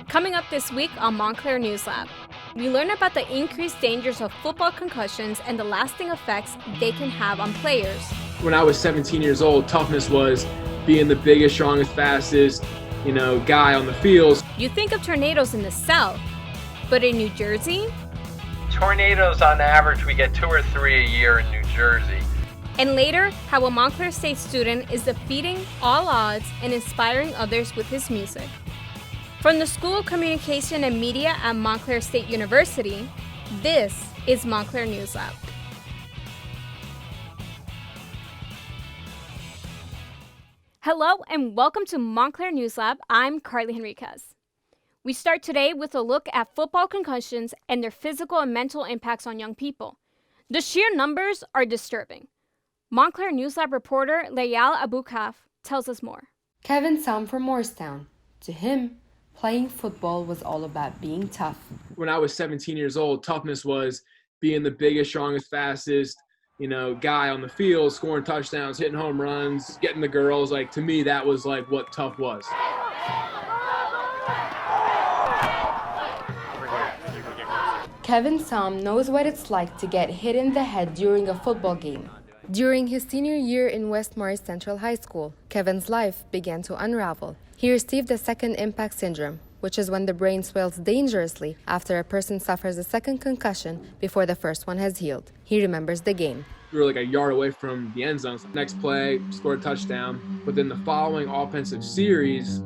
Coming up this week on Montclair News Lab, we learn about the increased dangers of football concussions and the lasting effects they can have on players. When I was 17 years old, toughness was being the biggest, strongest, fastest, guy on the field. You think of tornadoes in the South, but in New Jersey? Tornadoes, on average, we get 2 or 3 a year in New Jersey. And later, how a Montclair State student is defeating all odds and inspiring others with his music. From the School of Communication and Media at Montclair State University, this is Montclair News Lab. Hello and welcome to Montclair News Lab. I'm Carly Henriquez. We start today with a look at football concussions and their physical and mental impacts on young people. The sheer numbers are disturbing. Montclair News Lab reporter Layal Abukaf tells us more. Kevin Sam from Morristown. To him, playing football was all about being tough. When I was 17 years old, toughness was being the biggest, strongest, fastest, guy on the field, scoring touchdowns, hitting home runs, getting the girls. To me, that was what tough was. Kevin Sam knows what it's like to get hit in the head during a football game. During his senior year in West Morris Central High School, Kevin's life began to unravel. He received a second impact syndrome, which is when the brain swells dangerously after a person suffers a second concussion before the first one has healed. He remembers the game. We were a yard away from the end zone. Next play, scored a touchdown. But then the following offensive series,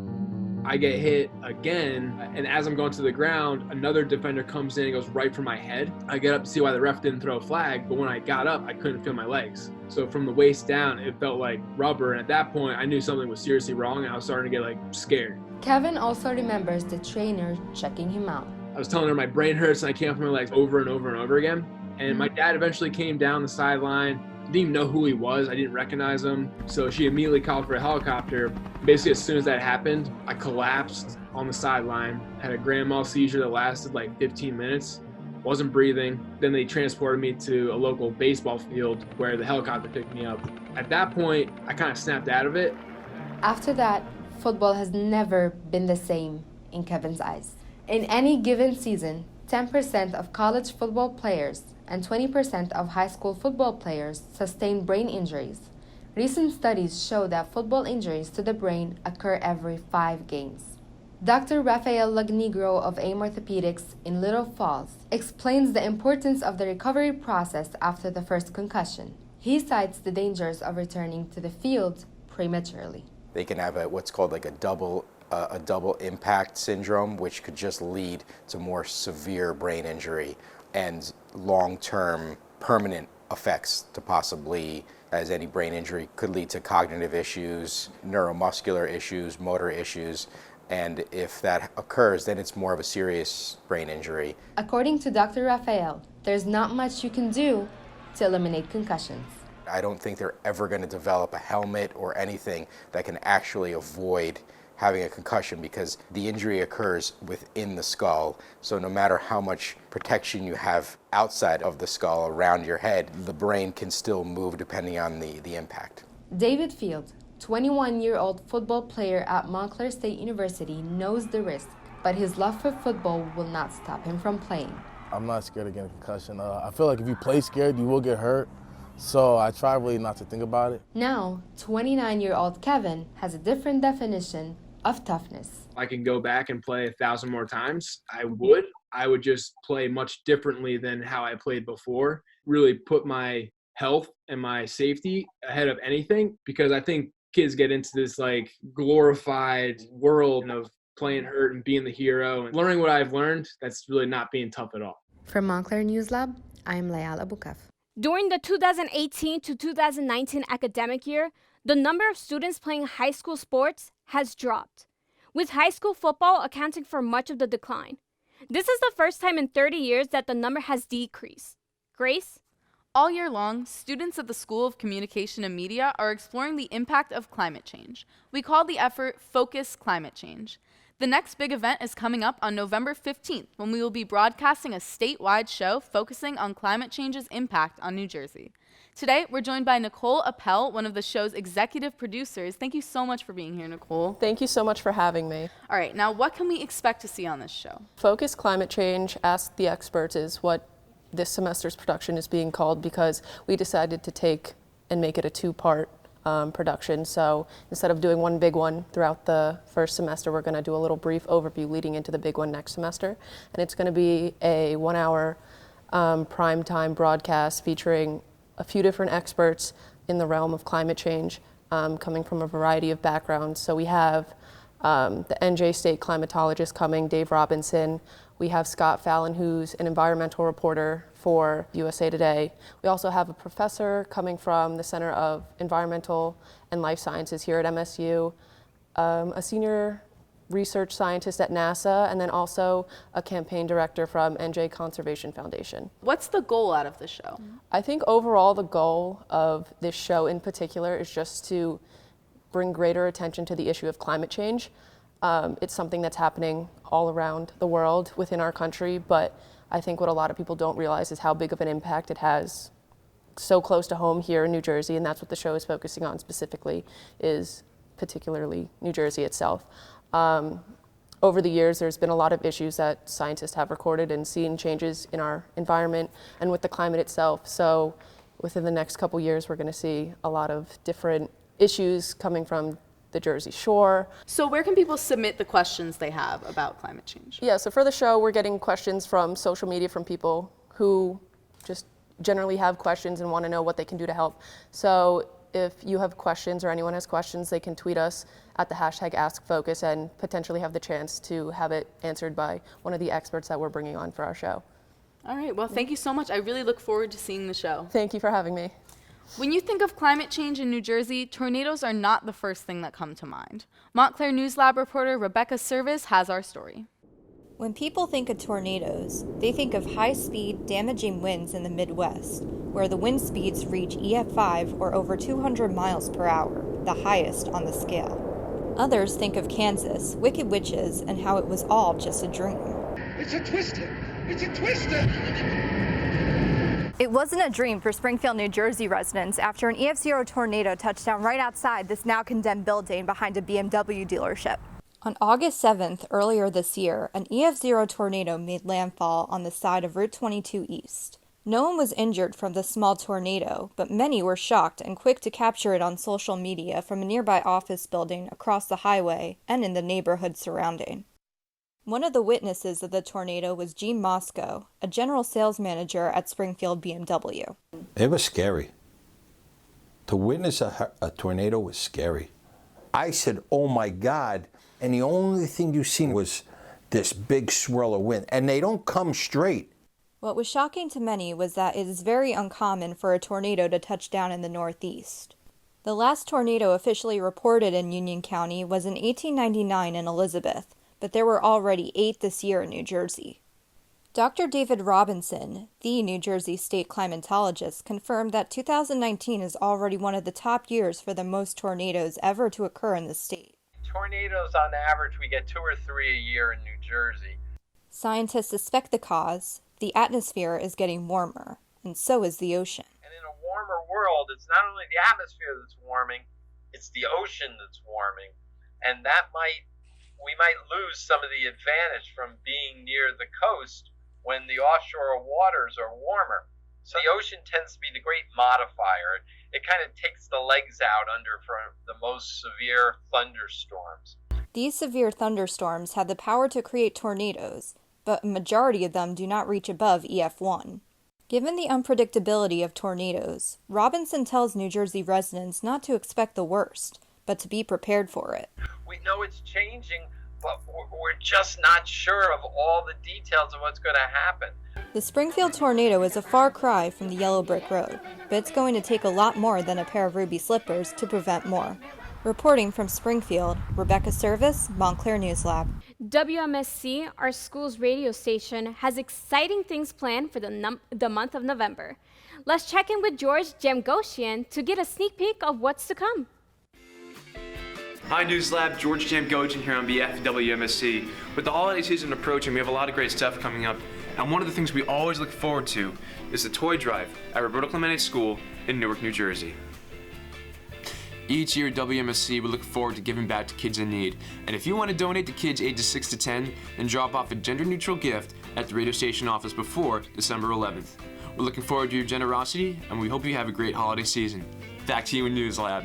I get hit again, and as I'm going to the ground, another defender comes in and goes right for my head. I get up to see why the ref didn't throw a flag, but when I got up, I couldn't feel my legs. So from the waist down, it felt like rubber, and at that point, I knew something was seriously wrong, and I was starting to get scared. Kevin also remembers the trainer checking him out. I was telling her my brain hurts, and I can't feel my legs over and over and over again. And my dad eventually came down the sideline. Didn't even know who he was. I didn't recognize him. So she immediately called for a helicopter. Basically, as soon as that happened, I collapsed on the sideline, had a grand mal seizure that lasted 15 minutes, wasn't breathing. Then they transported me to a local baseball field where the helicopter picked me up. At that point, I kind of snapped out of it. After that, football has never been the same in Kevin's eyes. In any given season, 10% of college football players and 20% of high school football players sustain brain injuries. Recent studies show that football injuries to the brain occur every 5 games. Dr. Rafael Lagnigro of AIM Orthopedics in Little Falls explains the importance of the recovery process after the first concussion. He cites the dangers of returning to the field prematurely. They can have what's called a double impact syndrome, which could just lead to more severe brain injury and long-term permanent effects to possibly, as any brain injury could lead to cognitive issues, neuromuscular issues, motor issues, and if that occurs, then it's more of a serious brain injury. According to Dr. Rafael, there's not much you can do to eliminate concussions. I don't think they're ever going to develop a helmet or anything that can actually avoid having a concussion because the injury occurs within the skull. So no matter how much protection you have outside of the skull around your head, the brain can still move depending on the impact. David Field, 21-year-old football player at Montclair State University, knows the risk, but his love for football will not stop him from playing. I'm not scared of getting a concussion. I feel like if you play scared, you will get hurt. So I try really not to think about it. Now, 29-year-old Kevin has a different definition of toughness. I can go back and play 1,000 more times. I would just play much differently than how I played before. Really put my health and my safety ahead of anything because I think kids get into this glorified world of playing hurt and being the hero and learning what I've learned. That's really not being tough at all. From Montclair News Lab, I'm Layal Abukaf. During the 2018 to 2019 academic year, the number of students playing high school sports has dropped, with high school football accounting for much of the decline. This is the first time in 30 years that the number has decreased. Grace? All year long, students at the School of Communication and Media are exploring the impact of climate change. We call the effort Focus Climate Change. The next big event is coming up on November 15th, when we will be broadcasting a statewide show focusing on climate change's impact on New Jersey. Today, we're joined by Nicole Appel, one of the show's executive producers. Thank you so much for being here, Nicole. Thank you so much for having me. All right, now what can we expect to see on this show? Focus Climate Change, Ask the Experts is what this semester's production is being called, because we decided to take and make it a two-part production. So instead of doing one big one throughout the first semester, we're going to do a little brief overview leading into the big one next semester. And it's going to be a 1-hour primetime broadcast featuring a few different experts in the realm of climate change, coming from a variety of backgrounds. So we have the NJ State climatologist coming, Dave Robinson. We have Scott Fallon, who's an environmental reporter for USA Today. We also have a professor coming from the Center of Environmental and Life Sciences here at MSU, a senior research scientist at NASA, and then also a campaign director from NJ Conservation Foundation. What's the goal out of the show? I think overall the goal of this show in particular is just to bring greater attention to the issue of climate change. It's something that's happening all around the world within our country, but I think what a lot of people don't realize is how big of an impact it has so close to home here in New Jersey, and that's what the show is focusing on specifically, is particularly New Jersey itself. Over the years, there's been a lot of issues that scientists have recorded and seen changes in our environment and with the climate itself. So within the next couple years, we're going to see a lot of different issues coming from the Jersey Shore. So where can people submit the questions they have about climate change? Yeah, so for the show, we're getting questions from social media from people who just generally have questions and want to know what they can do to help. So if you have questions or anyone has questions, they can tweet us at the hashtag AskFocus and potentially have the chance to have it answered by one of the experts that we're bringing on for our show. All right, well, thank you so much. I really look forward to seeing the show. Thank you for having me. When you think of climate change in New Jersey, tornadoes are not the first thing that come to mind. Montclair News Lab reporter Rebecca Service has our story. When people think of tornadoes, they think of high-speed, damaging winds in the Midwest, where the wind speeds reach EF5 or over 200 miles per hour, the highest on the scale. Others think of Kansas, wicked witches, and how it was all just a dream. It's a twister! It's a twister! It wasn't a dream for Springfield, New Jersey residents after an EF0 tornado touched down right outside this now condemned building behind a BMW dealership. On August 7th, earlier this year, an EF0 tornado made landfall on the side of Route 22 East. No one was injured from the small tornado, but many were shocked and quick to capture it on social media from a nearby office building across the highway and in the neighborhood surrounding. One of the witnesses of the tornado was Gene Moscow, a general sales manager at Springfield BMW. It was scary. To witness a tornado was scary. I said, oh my God, and the only thing you seen was this big swirl of wind, and they don't come straight. What was shocking to many was that it is very uncommon for a tornado to touch down in the Northeast. The last tornado officially reported in Union County was in 1899 in Elizabeth, but there were already 8 this year in New Jersey. Dr. David Robinson, the New Jersey state climatologist, confirmed that 2019 is already one of the top years for the most tornadoes ever to occur in the state. Tornadoes, on average, we get 2 or 3 a year in New Jersey. Scientists suspect the cause. The atmosphere is getting warmer, and so is the ocean. And in a warmer world, it's not only the atmosphere that's warming, it's the ocean that's warming. And we might lose some of the advantage from being near the coast when the offshore waters are warmer. So the ocean tends to be the great modifier. It kind of takes the legs out under for the most severe thunderstorms. These severe thunderstorms have the power to create tornadoes, but a majority of them do not reach above EF1. Given the unpredictability of tornadoes, Robinson tells New Jersey residents not to expect the worst, but to be prepared for it. We know it's changing, but we're just not sure of all the details of what's going to happen. The Springfield tornado is a far cry from the yellow brick road, but it's going to take a lot more than a pair of ruby slippers to prevent more. Reporting from Springfield, Rebecca Service, Montclair News Lab. WMSC, our school's radio station, has exciting things planned for the month of November. Let's check in with George Jamgoshian to get a sneak peek of what's to come. Hi News Lab, George Jamgoshian here on behalf of WMSC. With the holiday season approaching, we have a lot of great stuff coming up, and one of the things we always look forward to is the toy drive at Roberto Clemente School in Newark, New Jersey. Each year at WMSC, we look forward to giving back to kids in need, and if you want to donate to kids ages 6 to 10, then drop off a gender-neutral gift at the radio station office before December 11th. We're looking forward to your generosity, and we hope you have a great holiday season. Back to you in News Lab.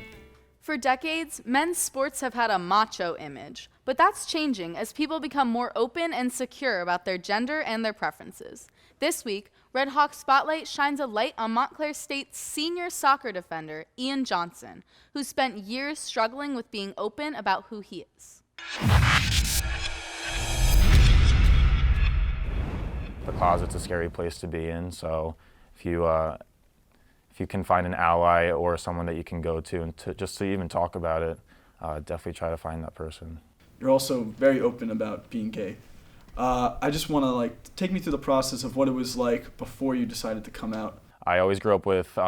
For decades, men's sports have had a macho image, but that's changing as people become more open and secure about their gender and their preferences. This week, Red Hawk Spotlight shines a light on Montclair State's senior soccer defender, Ian Johnson, who spent years struggling with being open about who he is. The closet's a scary place to be in, so if you can find an ally or someone that you can go to and just to even talk about it, definitely try to find that person. You're also very open about being gay. I just want to take me through the process of what it was like before you decided to come out. I always grew up with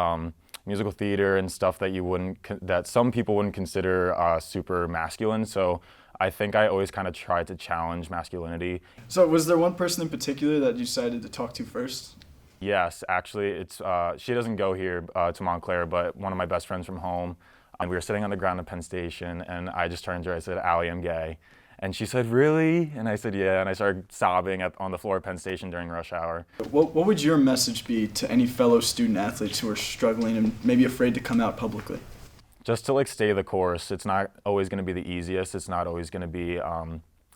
musical theater and stuff that some people wouldn't consider super masculine. So I think I always kind of tried to challenge masculinity. So was there one person in particular that you decided to talk to first? Yes, actually, it's she doesn't go here to Montclair, but one of my best friends from home. We were sitting on the ground at Penn Station, and I just turned to her. I said, "Allie, I'm gay," and she said, "Really?" And I said, "Yeah," and I started sobbing on the floor of Penn Station during rush hour. What would your message be to any fellow student athletes who are struggling and maybe afraid to come out publicly? Just to stay the course. It's not always going to be the easiest. It's not always going to be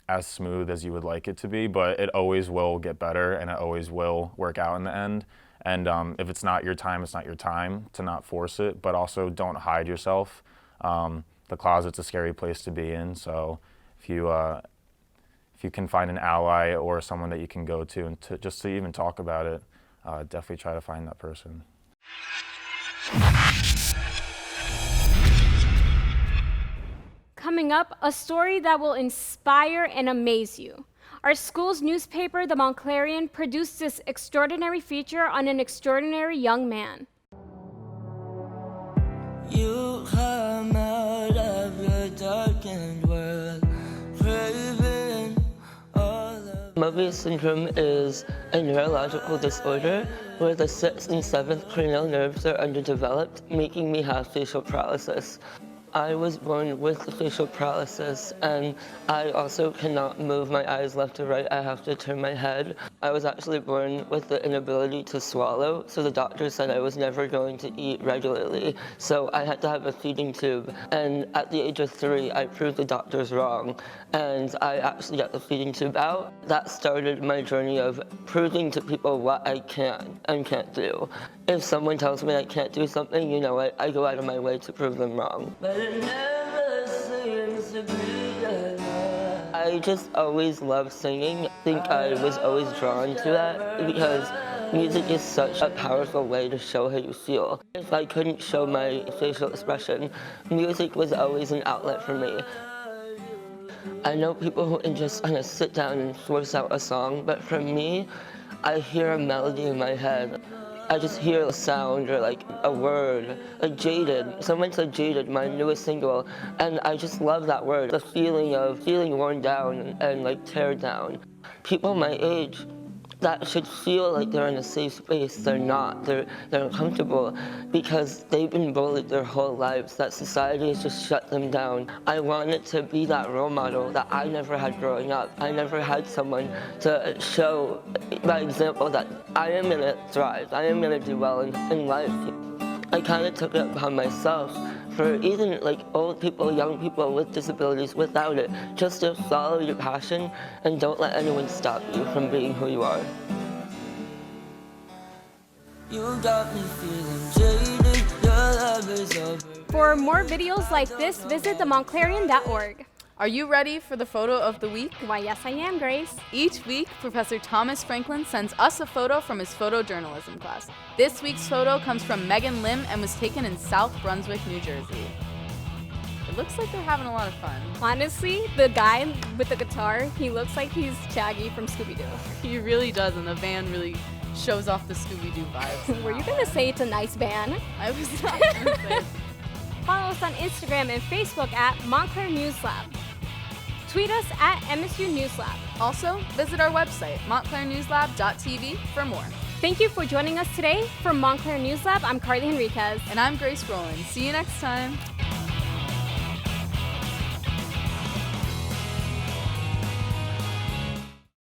as smooth as you would like it to be, but it always will get better and it always will work out in the end. And if it's not your time, it's not your time, to not force it, but also don't hide yourself. The closet's a scary place to be in, so if you can find an ally or someone that you can go to and just to even talk about it, definitely try to find that person. Coming up, a story that will inspire and amaze you. Our school's newspaper, the Montclarian, produced this extraordinary feature on an extraordinary young man. You come out of your darkened world, craving all of... Mobius syndrome is a neurological disorder where the 6th and 7th cranial nerves are underdeveloped, making me have facial paralysis. I was born with facial paralysis, and I also cannot move my eyes left or right. I have to turn my head. I was actually born with the inability to swallow, so the doctor said I was never going to eat regularly. So I had to have a feeding tube, and at the age of 3, I proved the doctors wrong, and I actually got the feeding tube out. That started my journey of proving to people what I can and can't do. If someone tells me I can't do something, you know, I go out of my way to prove them wrong. But it never seems to be enough. I just always loved singing. I think I was always drawn to that because music is such a powerful way to show how you feel. If I couldn't show my facial expression, music was always an outlet for me. I know people who can just kind of sit down and force out a song, but for me, I hear a melody in my head. I just hear a sound or a word, Jaded. Someone said Jaded, my newest single, and I just love that word. The feeling of feeling worn down and teared down. People my age that should feel like they're in a safe space, they're not. They're uncomfortable because they've been bullied their whole lives, that society has just shut them down. I wanted to be that role model that I never had growing up. I never had someone to show by example that I am gonna thrive, I am gonna do well in life. I kind of took it upon myself for even old people, young people with disabilities, without it, just to follow your passion and don't let anyone stop you from being who you are. You got me feeling jaded, your love is over. For more videos like this, visit themontclarian.org. Are you ready for the photo of the week? Why, yes, I am, Grace. Each week, Professor Thomas Franklin sends us a photo from his photojournalism class. This week's photo comes from Megan Lim and was taken in South Brunswick, New Jersey. looks like they're having a lot of fun. Honestly, the guy with the guitar, he looks like he's Shaggy from Scooby-Doo. He really does, and the van really shows off the Scooby-Doo vibes. Were you going to say it's a nice band? I was not going to say. Follow us on Instagram and Facebook at Montclair News Lab. Tweet us at MSU News Lab. Also, visit our website, montclairnewslab.tv, for more. Thank you for joining us today. For Montclair News Lab, I'm Carly Henriquez. And I'm Grace Rowland. See you next time.